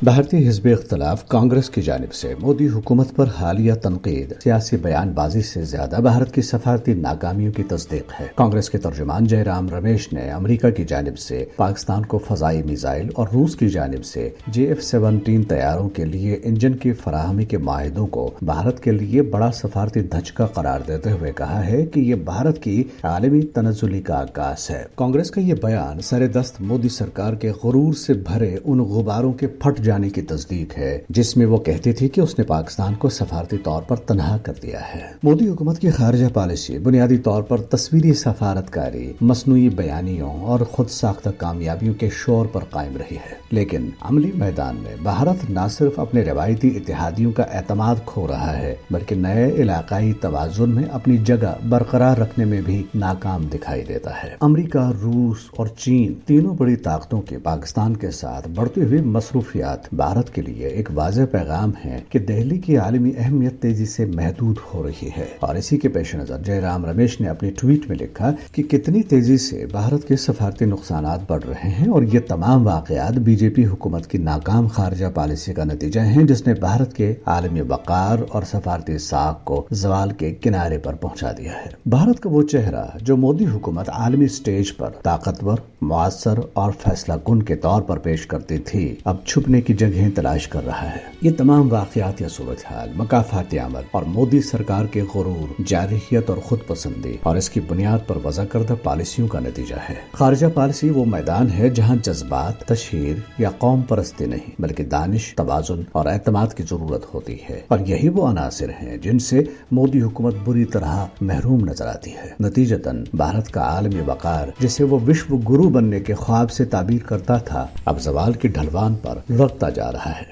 بھارتی حزب اختلاف کانگریس کی جانب سے مودی حکومت پر حالیہ تنقید سیاسی بیان بازی سے زیادہ بھارت کی سفارتی ناکامیوں کی تصدیق ہے۔ کانگریس کے ترجمان جے رام رمیش نے امریکہ کی جانب سے پاکستان کو فضائی میزائل اور روس کی جانب سے JF-17 طیاروں کے لیے انجن کی فراہمی کے معاہدوں کو بھارت کے لیے بڑا سفارتی دھچکا قرار دیتے ہوئے کہا ہے کہ یہ بھارت کی عالمی تنزلی کا عکاس ہے۔ کانگریس کا یہ بیان سر دست مودی سرکار کے غرور سے بھرے ان غباروں کے پھٹ جانے کی تصدیق ہے جس میں وہ کہتی تھی کہ اس نے پاکستان کو سفارتی طور پر تنہا کر دیا ہے۔ مودی حکومت کی خارجہ پالیسی بنیادی طور پر تصویری سفارتکاری، مصنوعی بیانیوں اور خود ساختہ کامیابیوں کے شور پر قائم رہی ہے، لیکن عملی میدان میں بھارت نہ صرف اپنے روایتی اتحادیوں کا اعتماد کھو رہا ہے بلکہ نئے علاقائی توازن میں اپنی جگہ برقرار رکھنے میں بھی ناکام دکھائی دیتا ہے۔ امریکہ، روس اور چین تینوں بڑی طاقتوں کے پاکستان کے ساتھ بڑھتی ہوئی مصروفیات بھارت کے لیے ایک واضح پیغام ہے کہ دہلی کی عالمی اہمیت تیزی سے محدود ہو رہی ہے، اور اسی کے پیش نظر جے رام رمیش نے اپنی ٹویٹ میں لکھا کہ کتنی تیزی سے بھارت کے سفارتی نقصانات بڑھ رہے ہیں، اور یہ تمام واقعات BJP حکومت کی ناکام خارجہ پالیسی کا نتیجہ ہیں جس نے بھارت کے عالمی وقار اور سفارتی ساکھ کو زوال کے کنارے پر پہنچا دیا ہے۔ بھارت کا وہ چہرہ جو مودی حکومت عالمی سٹیج پر طاقتور، مؤثر اور فیصلہ کن کے طور پر پیش کرتی تھی، اب چھپنے کی جگہیں تلاش کر رہا ہے۔ یہ تمام واقعات یا صورتحال مکافاتی عمل اور مودی سرکار کے غرور، جارحیت اور خود پسندی اور اس کی بنیاد پر وضع کردہ پالیسیوں کا نتیجہ ہے۔ خارجہ پالیسی وہ میدان ہے جہاں جذبات، تشہیر یا قوم پرستی نہیں بلکہ دانش، توازن اور اعتماد کی ضرورت ہوتی ہے، اور یہی وہ عناصر ہیں جن سے مودی حکومت بری طرح محروم نظر آتی ہے۔ نتیجتاً بھارت کا عالمی وقار جسے وہ وشو گرو بننے کے خواب سے تعبیر کرتا تھا اب زوال کی ڈھلوان پر لڑتا جا رہا ہے۔